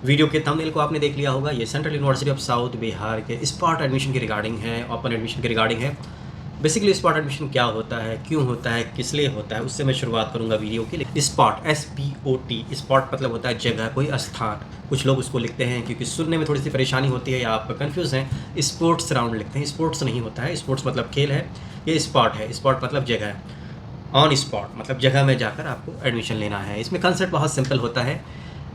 Video के thumbnail को आपने देख लिया होगा। ये central university of south Bihar के स्पॉट एडमिशन की रिगार्डिंग है, ओपन एडमिशन की रिगार्डिंग है। बेसिकली स्पॉट एडमिशन क्या होता है, क्यों होता है, किस लिए होता है, उससे मैं शुरुआत करूंगा वीडियो की। स्पॉट SPOT, स्पॉट मतलब होता है जगह, कोई स्थान। कुछ लोग उसको लिखते हैं क्योंकि सुनने में थोड़ी सी परेशानी होती है या आप कन्फ्यूज़ हैं, स्पोर्ट्स राउंड लिखते हैं। स्पोर्ट्स नहीं होता है, स्पोर्ट्स मतलब खेल है, ये स्पॉट है। स्पॉट मतलब जगह है। ऑन स्पॉट मतलब जगह में जाकर आपको एडमिशन लेना है। इसमें कंसेप्ट बहुत सिंपल होता है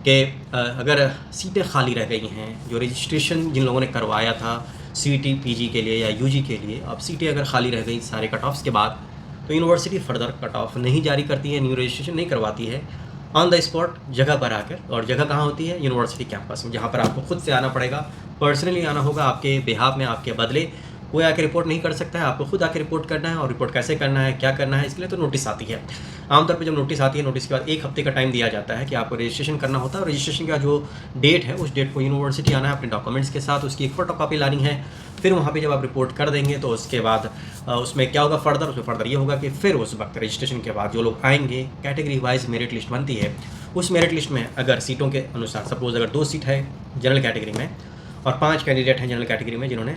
कि अगर सीटें खाली रह गई हैं, जो रजिस्ट्रेशन जिन लोगों ने करवाया था CET PG के लिए या UG के लिए, अब सीटें अगर खाली रह गई सारे कट ऑफ्स के बाद, तो यूनिवर्सिटी फर्दर कट ऑफ नहीं जारी करती है, न्यू रजिस्ट्रेशन नहीं करवाती है। ऑन द स्पॉट जगह पर आकर, और जगह कहाँ होती है? यूनिवर्सिटी कैंपस में, जहाँ पर आपको खुद से आना पड़ेगा, पर्सनली आना होगा, आपके बिहाफ में, आपके बदले कोई आके रिपोर्ट नहीं कर सकता है। आपको खुद आके रिपोर्ट करना है, और रिपोर्ट कैसे करना है, क्या करना है, इसके लिए तो नोटिस आती है। आमतौर पे जब नोटिस आती है, नोटिस के बाद 1 हफ्ते का टाइम दिया जाता है कि आपको रजिस्ट्रेशन करना होता है। और रजिस्ट्रेशन का जो डेट है, उस डेट को यूनिवर्सिटी आना है अपने डॉक्यूमेंट्स के साथ, उसकी एक फ़ोटोकॉपी लानी है। फिर वहाँ पे जब आप रिपोर्ट कर देंगे तो उसके बाद उसमें क्या होगा फर्दर? उसमें फर्दर ये होगा कि फिर उस वक्त रजिस्ट्रेशन के बाद जो लोग आएंगे, कैटेगरी वाइज मेरिट लिस्ट बनती है। उस मेरिट लिस्ट में अगर सीटों के अनुसार, सपोज अगर 2 सीट है जनरल कैटेगरी में और 5 कैंडिडेट हैं जनरल कैटेगरी में जिन्होंने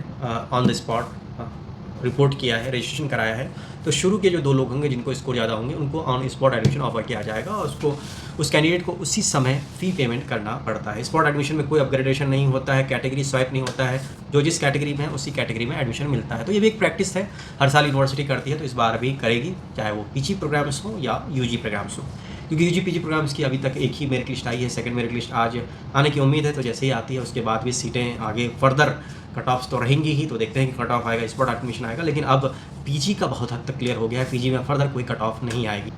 ऑन द स्पॉट रिपोर्ट किया है, रजिस्ट्रेशन कराया है, तो शुरू के जो 2 लोग होंगे जिनको स्कोर ज़्यादा होंगे, उनको ऑन स्पॉट एडमिशन ऑफर किया जाएगा और उस कैंडिडेट को उसी समय फ़ी पेमेंट करना पड़ता है। स्पॉट एडमिशन में कोई अपग्रेडेशन नहीं होता है, कैटेगरी स्वाइप नहीं होता है, जो जिस कैटेगरी में है उसी कैटेगरी में एडमिशन मिलता है। तो ये भी एक प्रैक्टिस है, हर साल यूनिवर्सिटी करती है, तो इस बार भी करेगी, चाहे वो PG प्रोग्राम्स हो या UG प्रोग्राम्स हो। क्योंकि UG PG प्रोग्राम्स की अभी तक एक ही मेरिट लिस्ट आई है, सेकंड मेरिट लिस्ट आज आने की उम्मीद है, तो जैसे ही आती है उसके बाद भी सीटें आगे फर्दर कट ऑफ्स तो रहेंगी ही, तो देखते हैं कि कट ऑफ आएगा, स्पॉट एडमिशन आएगा। लेकिन अब PG का बहुत हद तक क्लियर हो गया है, PG में फर्दर कोई कट ऑफ नहीं आएगी।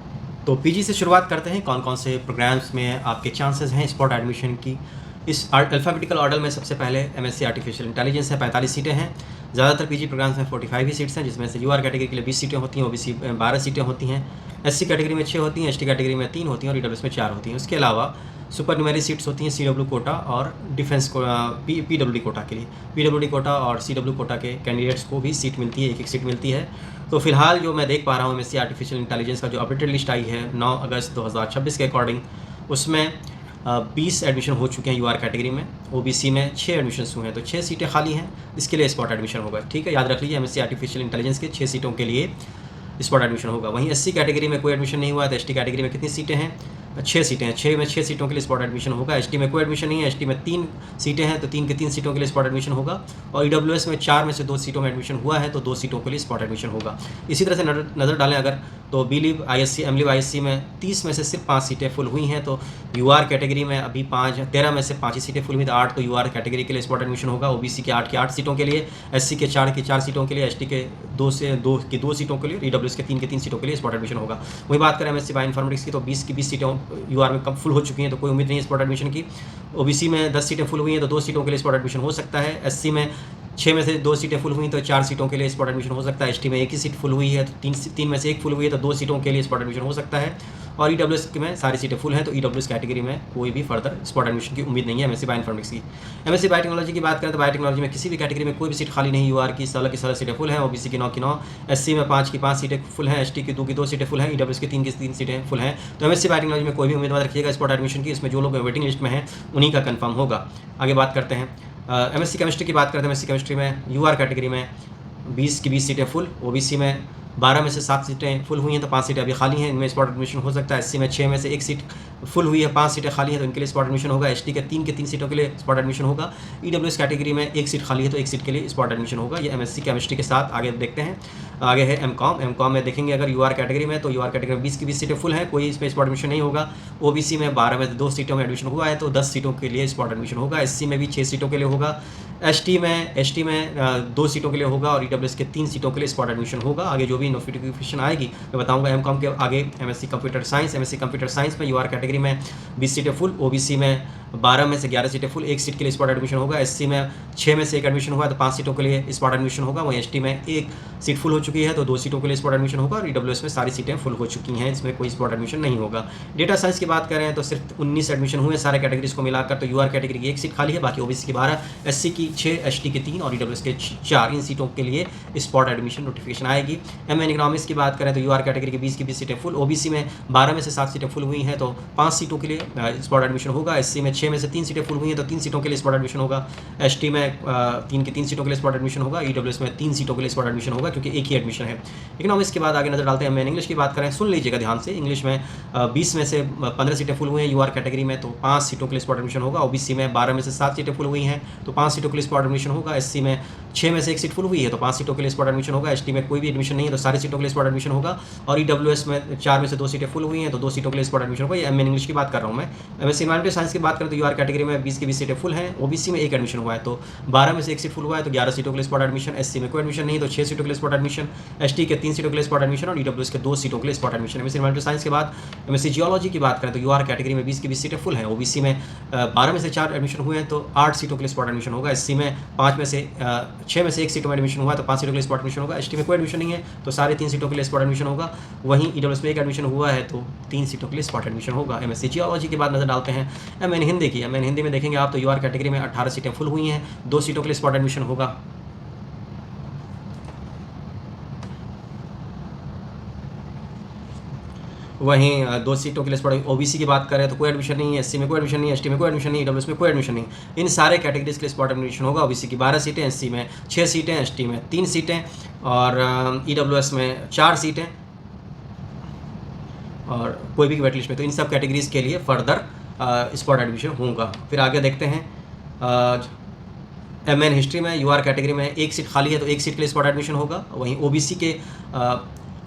तो PG से शुरुआत करते हैं, कौन कौन से प्रोग्राम्स में आपके चांसेस हैं स्पॉट एडमिशन की। इस अल्फ़ाबेटिकल ऑर्डर में सबसे पहले MSc आर्टिफिशियल इंटेलिजेंस है, 45 सीटें हैं। ज़्यादातर PG प्रोग्राम्स में 45 ही सीट्स हैं, जिसमें से UR कैटेगरी के लिए 20 सीटें होती हैं, OBC 12 सीटें होती हैं, SC कैटेगरी में 6 होती हैं, ST कैटेगरी में 3 होती हैं और EWS में 4 होती हैं। उसके अलावा सुपर न्यूमेरिक सीट्स होती हैं CW कोटा और डिफेंस को PWD कोटा के लिए। PWD कोटा और CW कोटा के कैंडिडेट्स को भी सीट मिलती है, एक सीट मिलती है। तो फिलहाल जो मैं देख पा रहा हूँ MSc आर्टिफिशियल इंटेलिजेंस का जो अपडेटेड लिस्ट आई है 9 अगस्त 2026 के अकॉर्डिंग, उसमें 20 एडमिशन हो चुके हैं UR कैटेगरी में। OBC में 6 एडमिशन हुए हैं, तो 6 सीटें खाली हैं, इसके लिए स्पॉट एडमिशन होगा। ठीक है, याद रख लीजिए, MSc आर्टिफिशियल इंटेलिजेंस के 6 सीटों के लिए स्पॉट एडमिशन होगा। वहीं SC कैटेगरी में कोई एडमिशन नहीं हुआ है, तो ST कैटेगरी में कितनी सीटें हैं? 6 सीटें हैं, 6 में 6 सीटों के लिए स्पॉट एडमिशन होगा। ST में कोई एडमिशन नहीं है, ST में 3 सीटें हैं, तो 3 की 3 सीटों के लिए स्पॉट एडमिशन होगा। और EWS में 4 में से 2 सीटों में एडमिशन हुआ है, तो 2 सीटों के लिए स्पॉट एडमिशन होगा। इसी तरह से नज़र डालें अगर, तो BLIB ISC MLIB ISC में 30 में से सिर्फ 5 सीटें फुल हुई हैं, तो UR कैटेगरी में अभी 13 में से 5 ही सीटें फुल हुई, तो 8 तो UR कैटेगरी के लिए स्पॉट एडमिशन होगा। OBC के 8 की 8 सीटों के लिए, SC के 4 की 4 सीटों के लिए, ST के 2 की 2 सीटों के लिए, EWS के 3 की 3 सीटों के लिए स्पॉट एडमिशन होगा। वही बात करें MSc बायोइन्फॉर्मेटिक्स की, तो 20 की 20 सीटें UR में कब फुल हो चुकी हैं, तो कोई उम्मीद नहीं है स्पॉट एडमिशन की। OBC में 10 सीटें फुल हुई हैं, तो 2 सीटों के लिए स्पॉट एडमिशन हो सकता है। SC में 6 में से 2 सीटें फुल हुई, तो 4 सीटों के लिए स्पॉट एडमिशन हो सकता है। ST में 1 ही सीट फुल हुई है, तो 3 में से 1 फुल हुई है, तो 2 सीटों के लिए स्पॉट एडमिशन हो सकता है। और EWS में सारी सीटें फुल हैं, तो EWS कैटेगरी में कोई भी फर्दर स्पॉट एडमिशन की उम्मीद नहीं है MSc बायोइन्फॉर्मेटिक्स की। MSc बायोटेक्नोलॉजी की बात करें तो बायोटेक्नोलॉजी में किसी भी कैटेगरी में कोई भी सीट खाली नहीं। UR की 16 सीटें फुल हैं, OBC की 9 की 9, SC में 5 की 5 सीटें फुल हैं, ST की 2 की 2 सीटें फुल हैं, EWS की 3 सीटें फुल हैं। तो MSc बायोटेक्नोलॉजी में कोई भी उम्मीदवार रखिएगा स्पॉट एडमिशन की, इसमें जो लोग वेटिंग लिस्ट में हैं उन्हीं का कन्फर्म होगा। आगे बात करते हैं MSc केमिस्ट्री की बात करते हैं। MSc केमिस्ट्री में UR कैटेगरी में 20 की 20 सीटें फुल, OBC में 12 में से 7 सीटें फुल हुई हैं, तो 5 सीटें अभी खाली हैं, इनमें स्पॉट एडमिशन हो सकता है। SC में 6 में से 1 सीट फुल हुई है, 5 सीटें खाली हैं, तो इनके लिए स्पॉट एडमिशन होगा। ST के 3 की 3 सीटों के लिए स्पॉट एडमिशन होगा। EWS कैटेगरी में 1 सीट खाली है, तो 1 सीट के लिए स्पॉट एडमिशन होगा। ये MSc केमिस्ट्री के साथ आगे देखते हैं। आगे है M.Com में देखेंगे अगर UR कैटेगरी में, तो UR कैटेगरी में 20 की 20 सीटें फुल हैं, कोई इसमें स्पॉट एडमिशन नहीं होगा। OBC में 12 में से 2 सीटों में एडमिशन हुआ है, तो 10 सीटों के लिए स्पॉट एडमिशन होगा। SC में भी 6 सीटों के लिए होगा। ST में 2 सीटों के लिए होगा और EWS के 3 सीटों के लिए स्पॉट एडमिशन होगा। आगे जो भी नोटिफिकेशन आएगी मैं बताऊंगा। M.Com के आगे MSc कंप्यूटर साइंस में UR कैटेगरी में 20 सीटें फुल, OBC में 12 में से 11 सीटें फुल, 1 सीट के लिए स्पॉट एडमिशन होगा। SC में 6 में से 1 एडमिशन हुआ है, तो 5 सीटों के लिए स्पॉट एडमिशन होगा। वहीं ST में 1 सीट फुल हो चुकी है, तो 2 सीटों के लिए स्पॉट एडमिशन होगा। और EWS में सारी सीटें फुल हो चुकी हैं, इसमें कोई स्पॉट एडमिशन नहीं होगा। डेटा साइंस की बात करें तो सिर्फ 19 एडमिशन हुए सारे कैटेगरीज को मिलाकर, तो UR कैटेगरी की 1 सीट खाली है, बाकी OBC की 12, SC की 6, ST की 3 और EWS के 4, इन सीटों के लिए स्पॉट एडमिशन नोटिफिकेशन आएगी। MA इकोनॉमिक्स की बात करें तो UR कैटेगरी की 20 की 20 सीटें फुल, OBC में 12 में से 7 सीटें फुल हुई हैं, तो 5 सीटों के लिए स्पॉट एडमिशन होगा। SC में 6 में से 3 सीटें फुल हुई हैं तो 3 सीटों के लिए स्पॉट एडमिशन होगा। एसटी में 3 की 3 सीटों के लिए स्पॉट एडमिशन होगा। ईडब्ल्यूएस में 3 सीटों के लिए स्पॉट एडमिशन होगा क्योंकि एक ही एडमिशन है। इकोनॉमिक्स के बाद आगे नजर डालते हैं। मैं इंग्लिश की बात करें, सुन लीजिएगा ध्यान से। इंग्लिश में 20 में से 15 सीटें फुल हुई हैं यूआर कैटेगरी में, तो 5 सीटों के लिए स्पॉट एडमिशन होगा। ओबीसी में 12 में से 7 सीटें फुल हुई हैं तो 5 सीटों के लिए स्पॉट एडमिशन होगा। एससी में 6 में से 1 सीट फुल हुई है तो 5 सीटों के लिए स्पॉट एडमिशन होगा। एसटी में कोई भी एडमिशन नहीं है तो सारी सीटों के लिए स्पॉट एडमिशन होगा। और ईडब्ल्यूएस में 4 में से 2 सीटें फुल हुई हैं तो 2 सीटों के लिए स्पॉट एडमिशन होगा। ये एमए इंग्लिश की बात कर रहा हूँ मैं। एमएससी एनवायरमेंटल साइंस की बात करें तो यूआर कैटेगरी में 20 की 20 सीटें फुल हैं। ओबीसी में 1 एडमिशन हुआ है तो 12 में से 1 सीट फुल हुआ है तो 11 सीटों के लिए स्पॉट एडमिशन। एससी में कोई एडमिशन नहीं तो 6 सीटों के लिए स्पॉट एडमिशन। एसटी के 3 सीटों के लिए स्पॉट एडमिशन और ईडब्ल्यूएस के 2 सीटों के लिए spot admission. MSc environmental science के बाद एमएससी जियोलॉजी की बात करें तो यूआर कैटेगरी में 20 की 20 सीटें फुल हैं। ओबीसी में 12 में से 4 एडमिशन हुए हैं तो 8 सीटों के लिए स्पॉट एडमिशन होगा। एससी में 6 में से 1 सीटों में एडमिशन हुआ है तो 5 सीटों के लिए स्पॉट एडमिशन होगा। एसटी में कोई एडमिशन नहीं है तो सारे 3 सीटों के लिए स्पॉट एडमिशन होगा। वहीं ईडब्ल्यूएस में 1 एडमिशन हुआ है तो 3 सीटों के लिए स्पॉट एडमिशन होगा। एमएससी जियोलॉजी के बाद नजर डालते हैं एमएन हिंदी की। एमएन हिंदी में देखेंगे आप तो यूआर कैटेगरी में 18 सीटें फुल हुई हैं, 2 सीटों के लिए स्पॉट एडमिशन होगा। वहीं 2 सीटों के लिए स्पॉट ओबीसी की बात करें तो कोई एडमिशन नहीं है। एससी में कोई एडमिशन नहीं है, एसटी में कोई एडमिशन नहीं, ईडब्ल्यूएस में कोई एडमिशन नहीं। इन सारे कैटेगरीज के लिए स्पॉट एडमिशन होगा। ओबीसी की 12 सीटें, एससी में 6 सीटें, एसटी में 3 सीटें और ईडब्ल्यूएस में 4 सीटें और कोई भी वेट लिस्ट में। तो इन सब कैटेगरीज के लिए फर्दर स्पॉट एडमिशन होगा। फिर आगे देखते हैं एमएन हिस्ट्री में यूआर कैटेगरी में 1 सीट खाली है तो 1 सीट के लिए स्पॉट एडमिशन होगा। वहीं ओबीसी के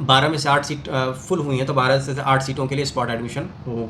12 में से 8 सीट फुल हुई हैं तो 12 से 8 सीटों के लिए स्पॉट एडमिशन हो,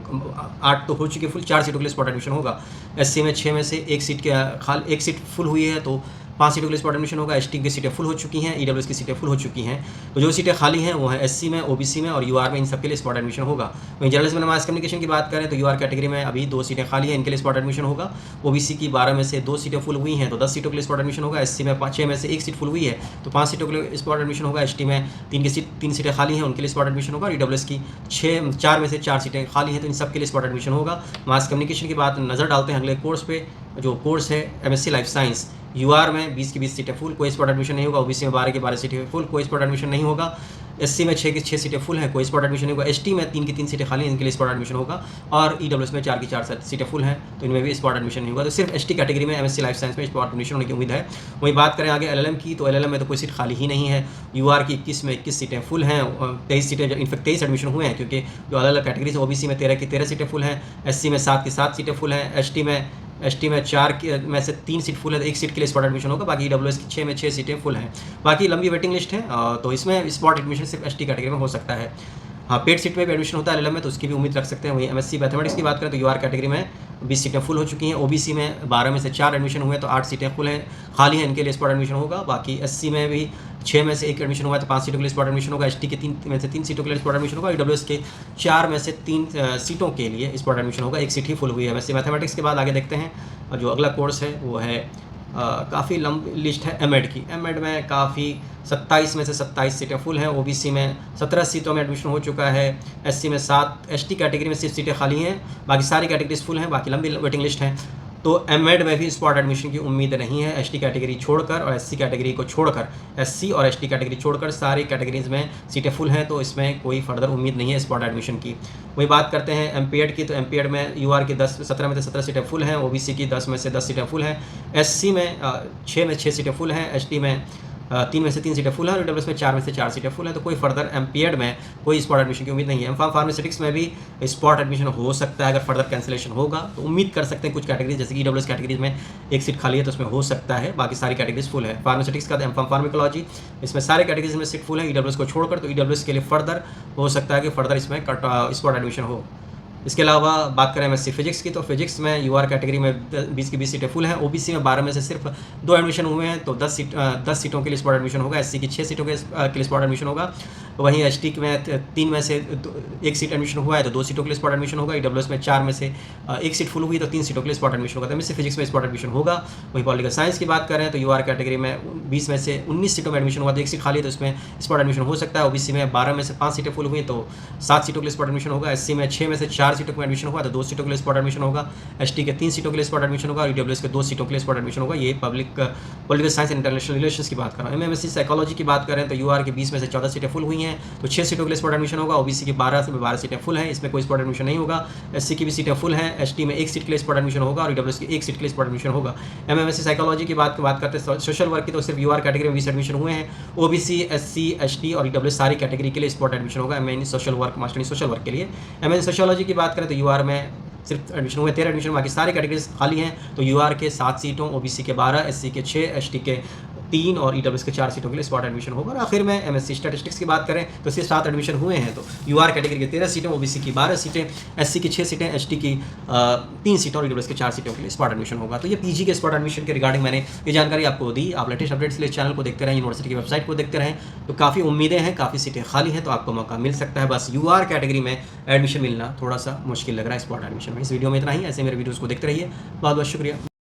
8 तो हो चुकी है फुल, 4 सीटों के लिए स्पॉट एडमिशन होगा। एससी में 6 में से 1 सीट फुल हुई है तो 5 सीटों के लिए स्पॉट एडमिशन होगा। एसटी की सीटें फुल हो चुकी हैं, ईडब्ल्यूएस की सीटें फुल हो चुकी हैं तो जो सीटें खाली हैं वो है एससी में, ओबीसी में और यूआर में, इन सब के लिए स्पॉट एडमिशन होगा। वहीं जर्नलिज्म एंड मास कम्युनिकेशन की बात करें तो यूआर कैटेगरी में अभी 2 सीटें खाली हैं, इनके लिए स्पॉट एडमिशन होगा। ओबीसी की 12 में से 2 सीटें फुल हुई हैं तो 10 सीटों के लिए स्पॉट एडमिशन होगा। एससी में 6 में से 1 सीट फुल हुई है तो 5 सीटों के लिए स्पॉट एडमिशन होगा। एसटी में 3 सीटें खाली हैं, उनके लिए स्पॉट एडमिशन होगा। और ईडब्ल्यूएस की 4 में से 4 सीटें खाली हैं तो इन सब के लिए स्पॉट एडमिशन होगा। मास कम्युनिकेशन की बात नजर डालते हैं अगले कोर्स पे। जो कोर्स है एमएससी लाइफ साइंस, यूआर में 20 की 20 सीटें फुल, कोई स्पॉट एडमिशन नहीं होगा। ओबीसी में 12 की 12 सीटें फुल, कोई स्पॉट एडमिशन नहीं होगा। एससी में 6 की 6 सीटें फुल हैं, कोई स्पॉट एडमिशन नहीं होगा। एसटी में 3 की 3 सीटें खाली हैं, इनके लिए स्पॉट एडमिशन होगा। और ईडब्ल्यूएस में 4 की 4 सीटें फुल हैं तो इनमें भी स्पॉट एडमिशन नहीं होगा। तो सिर्फ एसटी कैटेगरी में एमएससी लाइफ साइंस में स्पॉट एडमिशन होने की उम्मीद है। वहीं बात करें आगे एलएलएम की तो एलएलएम में तो कोई सीट खाली ही नहीं है। यूआर की 21 में 21 सीटें फुल हैं, 23 सीटें इनफेक्ट 23 एडमिशन हुए हैं क्योंकि जो अलग अलग कैटेगरीज है। ओबीसी में 13 की 13 सीटें फुल हैं, एससी में 7 की 7 सीटें फुल हैं, एसटी में 4 में से 3 सीट फुल है तो 1 सीट के लिए स्पॉट एडमिशन होगा। बाकी ईडब्ल्यूएस की 6 में 6 सीटें फुल हैं। बाकी लंबी वेटिंग लिस्ट है तो इसमें स्पॉट एडमिशन सिर्फ एसटी कैटेगरी में हो सकता है। हाँ, पेड सीट में भी एडमिशन होता है एलएलएम में तो उसकी भी उम्मीद रख सकते हैं। वहीं एमएससी मैथमेटिक्स की बात करें तो यूआर कैटेगरी में 20 सीटें फुल हो चुकी हैं। ओबीसी में 12 में से 4 एडमिशन हुए तो 8 सीटें फुल हैं, खाली हैं, इनके लिए स्पॉट एडमिशन होगा। बाकी एससी में भी 6 में से 1 एडमिशन हुआ है तो 5 सीटों के लिए स्पॉट एडमिशन होगा। एसटी के 3 में से 3 सीटों के लिए स्पॉट एडमिशन होगा। ईडब्ल्यूएस के 4 में से 3 सीटों के लिए स्पॉट एडमिशन होगा, 1 सीट ही फुल हुई है। एमएससी मैथमेटिक्स के बाद आगे देखते हैं और जो अगला कोर्स है वो है काफ़ी लंबी लिस्ट है एमएड की। एमएड में काफ़ी 27 में से 27 सीटें फुल हैं। ओबीसी में 17 सीटों में एडमिशन हो चुका है। एससी में 7, एसटी कैटेगरी में सिर्फ सीटें खाली हैं, बाकी सारी कैटेगरीज फुल हैं, बाकी लंबी वेटिंग लिस्ट है। तो एमएड में भी स्पॉट एडमिशन की उम्मीद नहीं है। एसटी कैटेगरी छोड़कर और एससी कैटेगरी को छोड़कर, एससी और एसटी कैटेगरी छोड़कर सारी कैटेगरीज में सीटें फुल हैं तो इसमें कोई फर्दर उम्मीद नहीं है स्पॉट एडमिशन की। वही बात करते हैं एमपीएड की तो एमपीएड में यूआर की 17 में से 17 सीटें फुल हैं। ओबीसी की 10 में से 10 सीटें फुल हैं। एससी में 6 में 6 सीटें फुल हैं। एसटी में 3 में से 3 सीटें फुल है और ईडब्ल्यूएस में 4 में से 4 सीटें फुल है तो कोई फर्दर एमपीएड में कोई स्पॉट एडमिशन की उम्मीद नहीं है। एमफार्म फार्मास्यूटिक्स में भी स्पॉट एडमिशन हो सकता है अगर फर्दर कैंसिलेशन होगा तो उम्मीद कर सकते हैं कुछ कैटेगरीज जैसे कि ईडब्ल्यूएस कैटेगरीज में 1 सीट खाली है तो उसमें हो सकता है, बाकी सारी कैटेगरीज फुल है। फार्मास्यूटिक्स का एमफार्म फार्माकोलॉजी, इसमें सारे कैटेगरीज में सीट फुल है ईडब्ल्यूएस को छोड़कर, तो ईडब्ल्यूएस के लिए फर्दर हो सकता है कि फर्दर इसमें स्पॉट एडमिशन हो। इसके अलावा बात करें एमएससी फिजिक्स की तो फिजिक्स में यूआर कैटेगरी में 20 की 20 सीटें फुल हैं। ओबीसी में 12 में से सिर्फ 2 एडमिशन हुए हैं तो 10 सीटों के लिए स्पॉट एडमिशन होगा। एससी की 6 सीटों के लिए स्पॉट एडमिशन होगा। वहीं एसटी में 3 में से 1 सीट एडमिशन हुआ है तो 2 सीटों के लिए स्पॉट एडमिशन होगा। ईडब्ल्यूएस में 4 में से 1 सीट फुल हुई तो 3 सीटों के लिए स्पॉट एडमिशन होगा। तो एमएससी फिजिक्स में स्पॉट एडमिशन होगा। वहीं पॉलिटिकल साइंस की बात करें तो यूआर कैटेगरी में 20 में से 19 सीटों में एडमिशन हुआ तो 1 सीट खाली तो इसमें स्पॉट एडमिशन हो सकता है। ओबीसी में 12 में से 5 सीटें फुल हुई तो 7 सीटों के लिए स्पॉट एडमिशन होगा। एससी में 6 में से 4 4 सीटों में एडमिशन हुआ तो 2 सीटों के लिए स्पॉट एडमिशन होगा, एसटी के 3 सीटों के लिए स्पॉट एडमिशन होगा और ईडब्ल्यूएस के 2 सीटों के लिए स्पॉट एडमिशन होगा। ये political science and international relations की बात कर रहा हूँ। एमएमएससी साइकोलॉजी की बात करें तो यूआर के 20 में से 14 सीटें फुल हुई हैं तो 6 सीटों के लिए स्पॉट एडमिशन होगा। ओबीसी की 12 सीटें फुल हैं, इसमें कोई स्पॉट एडमिशन नहीं होगा। एससी की भी सीटें फुल हैं, एसटी में 1 सीट के लिए स्पॉट एडमिशन होगा और ईडब्ल्यूएस की 1 सीट के लिए स्पॉट एडमिशन होगा। एमएमएससी साइकोलॉजी की बात करते हैं सोशल वर्क की तो सिर्फ यूआर कैटेगरी में 20 एडमिशन हुए हैं। ओबीसी, एससी, एसटी और ईडब्ल्यूएस सारी कैटेगरी के लिए स्पॉट एडमिशन होगा। MA social work, master in social work के लिए। एमए सोशियोलॉजी की बात करें तो यूआर में सिर्फ एडमिशन हुए 13 एडमिशन, बाकी सारी कैटेगरीज खाली हैं। तो यूआर के 7 सीटों, ओबीसी के 12, एससी के 6, एसटी के 3 और ईडब्ल्यूएस के 4 सीटों के लिए स्पॉट एडमिशन होगा। और आखिर में एमएससी स्टैटिस्टिक्स की बात करें तो सिर्फ 7 एडमिशन हुए हैं। तो यूआर कैटेगरी के 13 सीटें, ओबीसी की 12 सीटें, एससी की 6 सीटें, एसटी की 3 सीटें और ईडब्ल्यूएस के 4 सीटों के लिए स्पॉट एडमिशन होगा। तो ये पीजी के स्पॉट एडमिशन के रिगार्डिंग मैंने ये जानकारी आपको दी। आप लेटेस्ट अपडेट्स के लिए चैनल को देखते रहें, यूनिवर्सिटी की वेबसाइट को देखते रहें। तो काफ़ी उम्मीदें हैं, काफ़ी सीटें खाली हैं तो आपको मौका मिल सकता है। बस यूआर कैटेगरी में एडमिशन मिलना थोड़ा सा मुश्किल लग रहा है स्पॉट एडमिशन में। इस वीडियो में इतना ही। ऐसे मेरे वीडियोज़ को देखते रहिए। बहुत बहुत शुक्रिया।